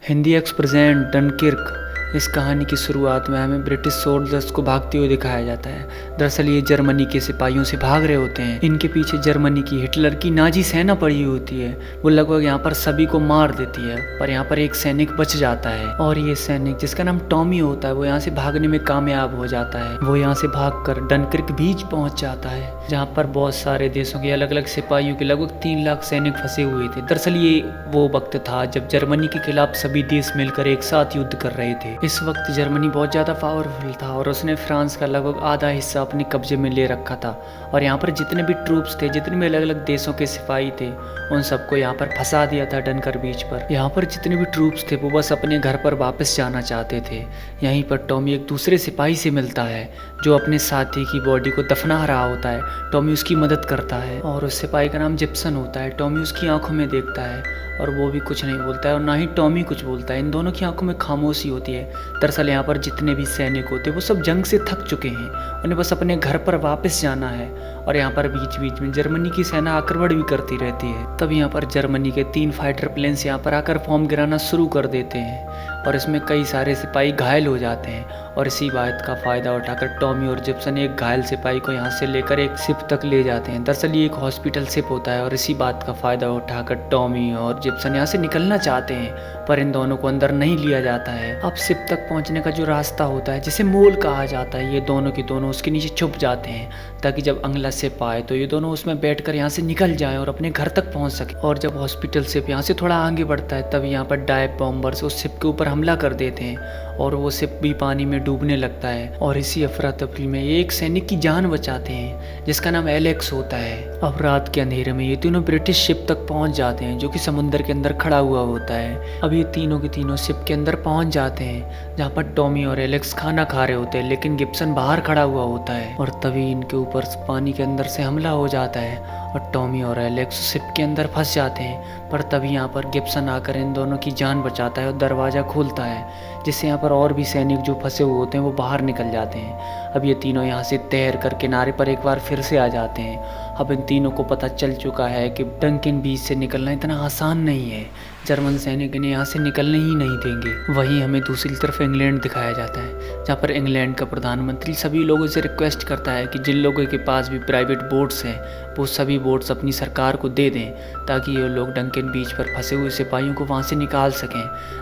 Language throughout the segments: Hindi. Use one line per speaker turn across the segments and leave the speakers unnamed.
हिंदी एक्सप्रेजेंट डनकिर्क। इस कहानी की शुरुआत में हमें ब्रिटिश सोल्जर्स को भागते हुए दिखाया जाता है। दरअसल ये जर्मनी के सिपाहियों से भाग रहे होते हैं। इनके पीछे जर्मनी की हिटलर की नाजी सेना पड़ी होती है। वो लगभग यहाँ पर सभी को मार देती है, पर यहाँ पर एक सैनिक बच जाता है और ये सैनिक जिसका नाम टॉमी होता है वो यहाँ से भागने में कामयाब हो जाता है। वो यहाँ से भागकर डनकिर्क बीच पहुंच जाता है, जहाँ पर बहुत सारे देशों के अलग अलग सिपाहियों के लगभग 3 लाख सैनिक फंसे हुए थे। दरअसल ये वो वक्त था जब जर्मनी के खिलाफ सभी देश मिलकर एक साथ युद्ध कर रहे थे। इस वक्त जर्मनी बहुत ज़्यादा पावरफुल था और उसने फ्रांस का लगभग आधा हिस्सा अपने कब्जे में ले रखा था। और यहाँ पर जितने भी ट्रूप्स थे, जितने भी अलग अलग देशों के सिपाही थे, उन सबको यहाँ पर फंसा दिया था डनकर बीच पर। यहाँ पर जितने भी ट्रूप्स थे वो बस अपने घर पर वापस जाना चाहते थे। यहीं पर टॉमी एक दूसरे सिपाही से मिलता है जो अपने साथी की बॉडी को दफना रहा होता है। टॉमी उसकी मदद करता है और उस सिपाही का नाम जिप्सन होता है। टॉमी उसकी आंखों में देखता है और वो भी कुछ नहीं बोलता है और ना ही टॉमी कुछ बोलता है। इन दोनों की आंखों में खामोशी होती है। दरअसल यहाँ पर जितने भी सैनिक होते हैं वो सब जंग से थक चुके हैं, उन्हें बस अपने घर पर वापस जाना है। और यहाँ पर बीच बीच में जर्मनी की सेना आक्रमण भी करती रहती है। तब यहाँ पर जर्मनी के 3 फाइटर प्लेन्स यहाँ पर आकर फॉर्म गिराना शुरू कर देते हैं और इसमें कई सारे सिपाही घायल हो जाते हैं। और इसी बात का फ़ायदा उठाकर टॉमी और जिप्सन एक घायल सिपाही को यहाँ से लेकर एक शिप तक ले जाते हैं। दरअसल ये एक हॉस्पिटल शिप होता है और इसी बात का फ़ायदा उठाकर टॉमी और जिप्सन यहाँ से निकलना चाहते हैं, पर इन दोनों को अंदर नहीं लिया जाता है। अब शिप तक पहुँचने का जो रास्ता होता है, जिसे मोल कहा जाता है, ये दोनों के दोनों उसके नीचे छुप जाते हैं ताकि जब अगला शिप आए तो ये दोनों उसमें बैठकर यहाँ से निकल जाएं और अपने घर तक पहुँच सके। और जब हॉस्पिटल शिप यहाँ से थोड़ा आगे बढ़ता है तब यहाँ पर डाइव बॉम्बर्स उस शिप के ऊपर हमला कर देते हैं और वो शिप भी पानी में डूबने लगता है। और इसी अफरा तफरी में एक सैनिक की जान बचाते हैं जिसका नाम एलेक्स होता है। अब रात के अंधेरे में ये तीनों ब्रिटिश शिप तक पहुंच जाते हैं जो कि समुद्र के अंदर खड़ा हुआ होता है। अब ये तीनों के तीनों शिप के अंदर पहुंच जाते हैं जहाँ पर टॉमी और एलेक्स खाना खा रहे होते हैं, लेकिन गिब्सन बाहर खड़ा हुआ होता है। और तभी इनके ऊपर पानी के अंदर से हमला हो जाता है और टॉमी और एलेक्स शिप के अंदर फंस जाते हैं। पर तभी यहाँ पर गिब्सन आकर इन दोनों की जान बचाता है और दरवाज़ा खोलता है, जिससे यहाँ पर और भी सैनिक जो फंसे हुए होते हैं वो बाहर निकल जाते हैं। अब ये तीनों यहाँ से तैर कर किनारे पर एक बार फिर से आ जाते हैं। अब इन तीनों को पता चल चुका है कि डंकिन बीच से निकलना इतना आसान नहीं है, जर्मन सैनिक इन्हें यहाँ से निकलने ही नहीं देंगे। वहीं हमें दूसरी तरफ इंग्लैंड दिखाया जाता है, जहाँ पर इंग्लैंड का प्रधानमंत्री सभी लोगों से रिक्वेस्ट करता है कि जिन लोगों के पास भी प्राइवेट बोट्स हैं वो सभी बोट्स अपनी सरकार को दे दें ताकि ये लोग डंकिन बीच पर फंसे हुए सिपाहियों को वहाँ से निकाल सकें।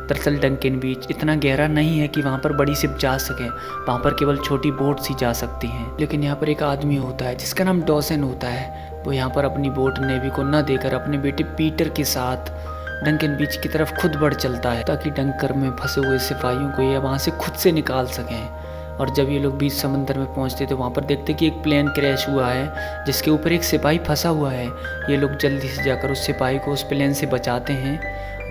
दरअसल डंकिन बीच इतना गहरा नहीं है कि वहाँ पर बड़ी शिप जा सके, वहाँ पर केवल छोटी बोट्स ही जा सकती हैं। लेकिन यहाँ पर एक आदमी होता है जिसका नाम डॉसन होता है। वो यहाँ पर अपनी बोट नेवी को न देकर अपने बेटे पीटर के साथ डंकिन बीच की तरफ खुद बढ़ चलता है ताकि डंकर में फंसे हुए सिपाहियों को ये वहाँ से खुद से निकाल सकें। और जब ये लोग बीच समंदर में पहुँचते तो वहाँ पर देखते कि एक प्लेन क्रैश हुआ है जिसके ऊपर एक सिपाही फंसा हुआ है। ये लोग जल्दी से जाकर उस सिपाही को उस प्लेन से बचाते हैं।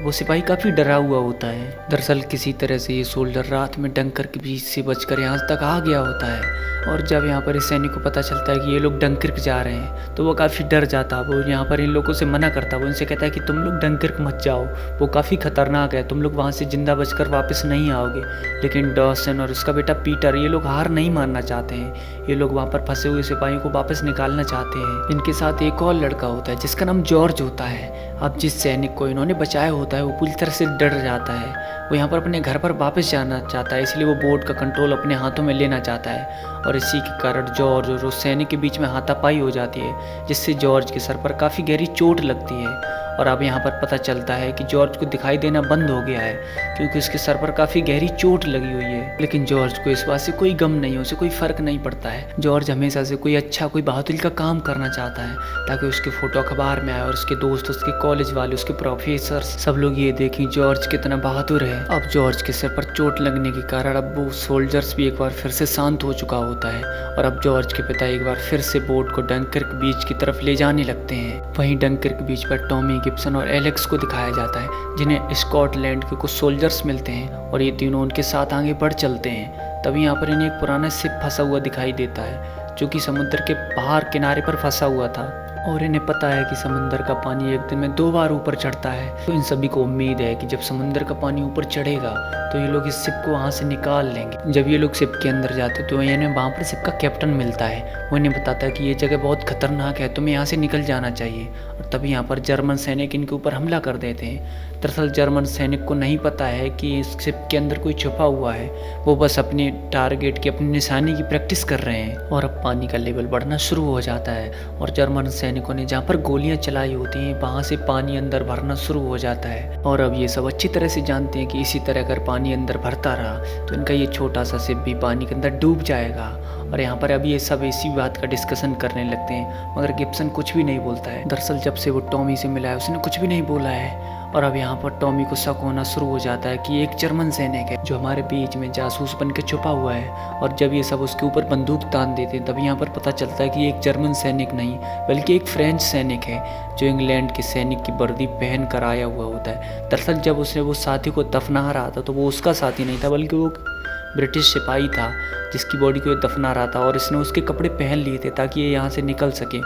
वो सिपाही काफ़ी डरा हुआ होता है। दरअसल किसी तरह से ये सोल्जर रात में डंकर के बीच से बचकर यहाँ तक आ गया होता है। और जब यहाँ पर इस सैनिक को पता चलता है कि ये लोग डंकिर्क जा रहे हैं तो वो काफ़ी डर जाता है। वो यहाँ पर इन लोगों से मना करता है, वो उनसे कहता है कि तुम लोग डंकिर्क मत जाओ, वो काफ़ी खतरनाक है, तुम लोग वहाँ से जिंदा बचकर वापस नहीं आओगे। लेकिन डॉसन और उसका बेटा पीटर ये लोग हार नहीं मानना चाहते हैं। ये लोग वहाँ पर फंसे हुए सिपाहियों को वापस निकालना चाहते हैं। इनके साथ एक और लड़का होता है जिसका नाम जॉर्ज होता है। अब जिस सैनिक को इन्होंने बचाया होता है वो पूरी तरह से डर जाता है। वो यहाँ पर अपने घर पर वापस जाना चाहता है, इसलिए वो बोट का कंट्रोल अपने हाथों में लेना चाहता है। और इसी के कारण जॉर्ज और उस सैनिक के बीच में हाथापाई हो जाती है, जिससे जॉर्ज के सर पर काफ़ी गहरी चोट लगती है। और अब यहाँ पर पता चलता है कि जॉर्ज को दिखाई देना बंद हो गया है क्योंकि उसके सर पर काफ़ी गहरी चोट लगी हुई है। लेकिन जॉर्ज को इस बात से कोई गम नहीं है, उसे कोई फ़र्क नहीं पड़ता है। जॉर्ज हमेशा से कोई अच्छा, कोई बहादुरी का काम करना चाहता है ताकि उसकी फ़ोटो अखबार में आए और उसके दोस्त, उसके कॉलेज वाले, उसके प्रोफेसर सब लोग ये देखें जॉर्ज कितना बहादुर है। अब जॉर्ज के सर पर चोट लगने के कारण अब वो सोल्जर्स भी एक बार फिर से शांत हो चुका होता है और अब जॉर्ज के पिता एक बार फिर से बोट को डंकिर्क बीच की तरफ ले जाने लगते हैं। वहीं डंकिर्क बीच पर टॉमी, गिब्सन और एलेक्स को दिखाया जाता है, जिन्हें स्कॉटलैंड के कुछ सोल्जर्स मिलते हैं और ये तीनों उनके साथ आगे बढ़ चलते हैं। तभी यहाँ पर इन्हें एक पुराना शिप फंसा हुआ दिखाई देता है जो कि समुद्र के बाहर किनारे पर फंसा हुआ था। और इन्हें पता है कि समंदर का पानी एक दिन में 2 बार ऊपर चढ़ता है। तो इन सभी को उम्मीद है कि जब समंदर का पानी ऊपर चढ़ेगा तो ये लोग इस शिप को वहाँ से निकाल लेंगे। जब ये लोग शिप के अंदर जाते तो इन्हें वहाँ पर शिप का कैप्टन मिलता है। वो इन्हें बताता है कि ये जगह बहुत खतरनाक है, तुम्हें यहाँ से निकल जाना चाहिए। और तभी यहाँ पर जर्मन सैनिक इनके ऊपर हमला कर देते हैं। दरअसल जर्मन सैनिक को नहीं पता है कि इस शिप के अंदर कोई छुपा हुआ है। वो बस अपने टारगेट की, अपनी निशाने की प्रैक्टिस कर रहे हैं। और अब पानी का लेवल बढ़ना शुरू हो जाता है और जर्मन सैनिकों ने जहाँ पर गोलियां चलाई होती हैं वहाँ से पानी अंदर भरना शुरू हो जाता है। और अब ये सब अच्छी तरह से जानते हैं कि इसी तरह अगर पानी अंदर भरता रहा तो इनका ये छोटा सा शिप भी पानी के अंदर डूब जाएगा। और यहाँ पर अभी ये सब इसी बात का डिस्कशन करने लगते हैं, मगर गिब्सन कुछ भी नहीं बोलता है। दरअसल जब से वो टॉमी से मिला है उसने कुछ भी नहीं बोला है। और अब यहाँ पर टॉमी को शक होना शुरू हो जाता है कि एक जर्मन सैनिक है जो हमारे बीच में जासूस बन के छुपा हुआ है। और जब ये सब उसके ऊपर बंदूक तान देते हैं तब यहाँ पर पता चलता है कि एक जर्मन सैनिक नहीं बल्कि एक फ्रेंच सैनिक है जो इंग्लैंड के सैनिक की वर्दी पहन कर आया हुआ होता है। दरअसल जब उसने वो साथी को दफना रहा था तो वो उसका साथी नहीं था बल्कि वो ब्रिटिश सिपाही था जिसकी बॉडी को दफना रहा था। और इसने उसके कपड़े पहन लिए थे ताकि ये यहाँ से निकल सके,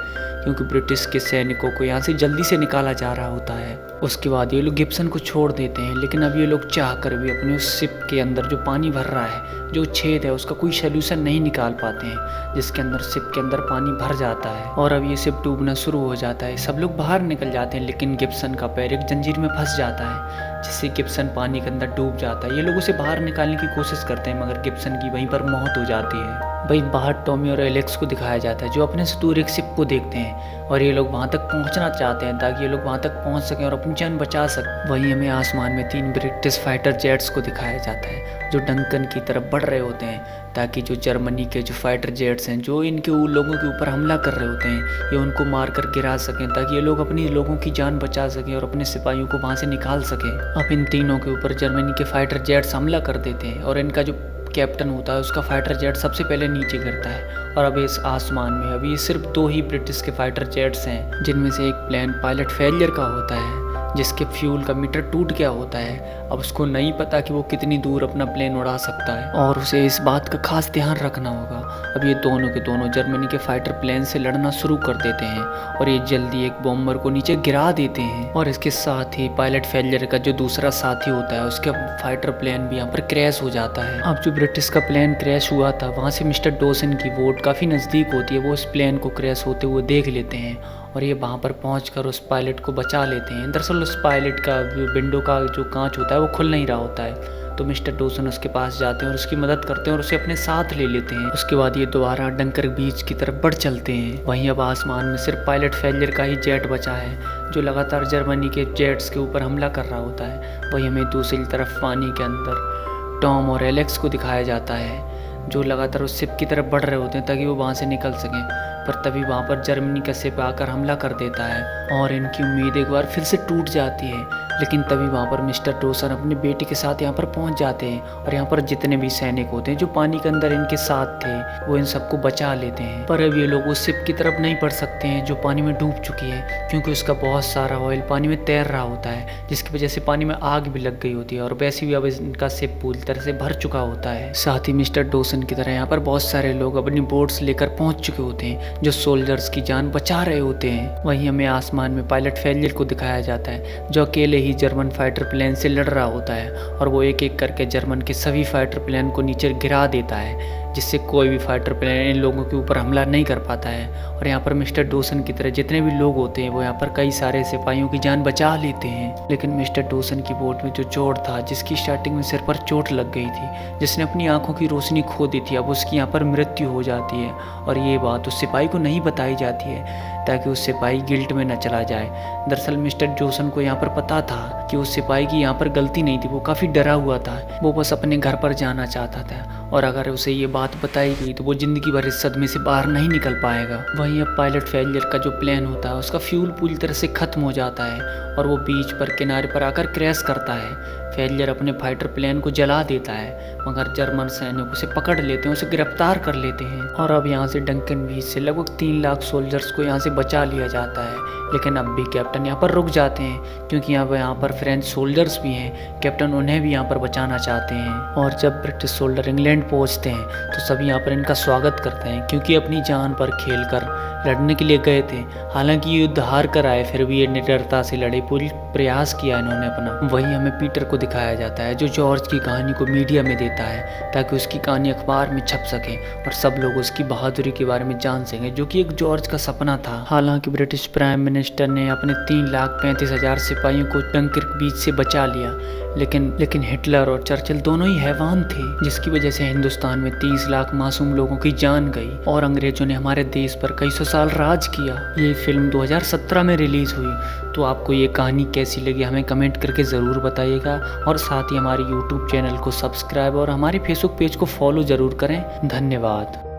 क्योंकि ब्रिटिश के सैनिकों को यहाँ से जल्दी से निकाला जा रहा होता है। उसके बाद ये लोग गिब्सन को छोड़ देते हैं, लेकिन अब ये लोग चाह कर भी अपने उस शिप के अंदर जो पानी भर रहा है, जो छेद है, उसका कोई सोल्यूशन नहीं निकाल पाते हैं, जिसके अंदर शिप के अंदर पानी भर जाता है। और अब ये शिप डूबना शुरू हो जाता है। सब लोग बाहर निकल जाते हैं, लेकिन गिब्सन का पैर एक जंजीर में फंस जाता है जिससे गिब्सन पानी के अंदर डूब जाता है। ये लोग उसे बाहर निकालने की कोशिश करते हैं मगर गिब्सन की वहीं पर मौत हो जाती है। वहीं बाहर टॉमी और एलेक्स को दिखाया जाता है जो अपने से दूर एक शिप को देखते हैं और ये लोग वहाँ तक पहुँचना चाहते हैं ताकि ये लोग वहाँ तक पहुँच सकें और अपनी जान बचा सकें। वहीं हमें आसमान में 3 ब्रिटिश फाइटर जेट्स को दिखाया जाता है जो डंकन की तरफ बढ़ रहे होते हैं ताकि जो जर्मनी के जो फाइटर जेट्स हैं जो इनके लोगों के ऊपर हमला कर रहे होते हैं ये उनको मारकर गिरा सकें ताकि ये लोग अपनी लोगों की जान बचा सकें और अपने सिपाहियों को वहाँ से निकाल सकें। अब इन तीनों के ऊपर जर्मनी के फाइटर जेट्स हमला कर देते हैं और इनका जो कैप्टन होता है उसका फाइटर जेट सबसे पहले नीचे गिरता है। और अब इस आसमान में अभी सिर्फ 2 ही ब्रिटिश के फाइटर जेट्स हैं जिनमें से एक प्लेन पायलट फेलियर का होता है जिसके फ्यूल का मीटर टूट गया होता है। अब उसको नहीं पता कि वो कितनी दूर अपना प्लेन उड़ा सकता है और उसे इस बात का खास ध्यान रखना होगा। अब ये दोनों के दोनों जर्मनी के फाइटर प्लेन से लड़ना शुरू कर देते हैं और ये जल्दी एक बॉम्बर को नीचे गिरा देते हैं। और इसके साथ ही पायलट फेलियर का जो दूसरा साथी होता है उसका फाइटर प्लेन भी यहाँ पर क्रैश हो जाता है। अब जो ब्रिटिश का प्लेन क्रैश हुआ था वहाँ से मिस्टर डॉसन की बोट काफ़ी नज़दीक होती है। वो उस प्लेन को क्रैश होते हुए देख लेते हैं और ये वहाँ पर पहुँचकर उस पायलट को बचा लेते हैं। दरअसल उस पायलट का विंडो का जो कांच होता है वो खुल नहीं रहा होता है, तो मिस्टर डॉसन उसके पास जाते हैं और उसकी मदद करते हैं और उसे अपने साथ ले लेते हैं। उसके बाद ये दोबारा डंकर बीच की तरफ बढ़ चलते हैं। वहीं अब आसमान में सिर्फ पायलट फेलियर का ही जेट बचा है जो लगातार जर्मनी के जेट्स के ऊपर हमला कर रहा होता है। वहीं हमें दूसरी तरफ पानी के अंदर टॉम और एलेक्स को दिखाया जाता है जो लगातार उस शिप की तरफ बढ़ रहे होते हैं ताकि वो वहाँ से निकल सकें। पर तभी वहाँ पर जर्मनी का शिप आकर हमला कर देता है और इनकी उम्मीद एक बार फिर से टूट जाती है। लेकिन तभी वहाँ पर मिस्टर डॉसन अपने बेटे के साथ यहाँ पर पहुँच जाते हैं और यहाँ पर जितने भी सैनिक होते हैं जो पानी के अंदर इनके साथ थे वो इन सबको बचा लेते हैं। पर अब ये लोग उस शिप की तरफ नहीं बढ़ सकते हैं जो पानी में डूब चुकी है, क्योंकि उसका बहुत सारा ऑयल पानी में तैर रहा होता है जिसकी वजह से पानी में आग भी लग गई होती है और वैसे भी अब इनका शिप पूरी तरह से भर चुका होता है। साथ ही मिस्टर डॉसन की तरह यहाँ पर बहुत सारे लोग अपनी बोट्स लेकर पहुँच चुके होते हैं जो सोल्जर्स की जान बचा रहे होते हैं। वहीं हमें आसमान में पायलट फेलियर को दिखाया जाता है जो अकेले ही जर्मन फाइटर प्लेन से लड़ रहा होता है और वो एक एक करके जर्मन के सभी फाइटर प्लेन को नीचे गिरा देता है जिससे कोई भी फाइटर प्लेन इन लोगों के ऊपर हमला नहीं कर पाता है। और यहाँ पर मिस्टर डॉसन की तरह जितने भी लोग होते हैं वो यहाँ पर कई सारे सिपाहियों की जान बचा लेते हैं। लेकिन मिस्टर डॉसन की बोट में जो चोट था, जिसकी स्टार्टिंग में सिर पर चोट लग गई थी, जिसने अपनी आंखों की रोशनी खो दी थी, अब उसकी यहाँ पर मृत्यु हो जाती है और ये बात उस सिपाही को नहीं बताई जाती है ताकि उस सिपाही गिल्ट में न चला जाए। दरअसल मिस्टर डॉसन को यहाँ पर पता था कि उस सिपाही की यहाँ पर गलती नहीं थी, वो काफ़ी डरा हुआ था, वो बस अपने घर पर जाना चाहता था और अगर उसे ये बात बताई गई तो वो ज़िंदगी भर इस सदमे से बाहर नहीं निकल पाएगा। वहीं अब पायलट फेलियर का जो प्लेन होता है उसका फ्यूल पूरी तरह से ख़त्म हो जाता है और वो बीच पर किनारे पर आकर क्रैश करता है। फेलियर अपने फाइटर प्लेन को जला देता है मगर जर्मन सैनिक उसे पकड़ लेते हैं, उसे गिरफ्तार कर लेते हैं और अब यहाँ से डंकन बीच से लगभग 3 लाख सोल्जर्स को यहाँ से बचा लिया जाता है। लेकिन अब भी कैप्टन यहाँ पर रुक जाते हैं क्योंकि यहाँ पर फ्रेंच सोल्जर्स भी हैं। कैप्टन उन्हें भी यहाँ पर बचाना चाहते हैं और जब ब्रिटिश सोल्जर इंग्लैंड पहुँचते हैं तो सभी यहाँ पर इनका स्वागत करते हैं क्योंकि अपनी जान पर खेल कर लड़ने के लिए गए थे। हालांकि युद्ध हार कर आए फिर भी ये निडरता से लड़े, पूरी प्रयास किया इन्होंने अपना। वहीं हमें पीटर को दिखाया जाता है जो जॉर्ज की कहानी को मीडिया में देता है ताकि उसकी कहानी अखबार में छप सके और सब लोग उसकी बहादुरी के बारे में जान सकें, जो कि एक जॉर्ज का सपना था। हालांकि ब्रिटिश प्राइम मिनिस्टर लैनिस्टर ने अपने 3,35,000 सिपाहियों को डंकिर्क बीच से बचा लिया, लेकिन हिटलर और चर्चिल दोनों ही हैवान थे, जिसकी वजह से हिंदुस्तान में 30 लाख मासूम लोगों की जान गई और अंग्रेजों ने हमारे देश पर कई सौ साल राज किया। ये फिल्म 2017 में रिलीज हुई। तो आपको ये कहानी कैसी लगी हमें कमेंट करके ज़रूर बताइएगा, और साथ ही हमारे यूट्यूब चैनल को सब्सक्राइब और हमारे फेसबुक पेज को फॉलो ज़रूर करें। धन्यवाद।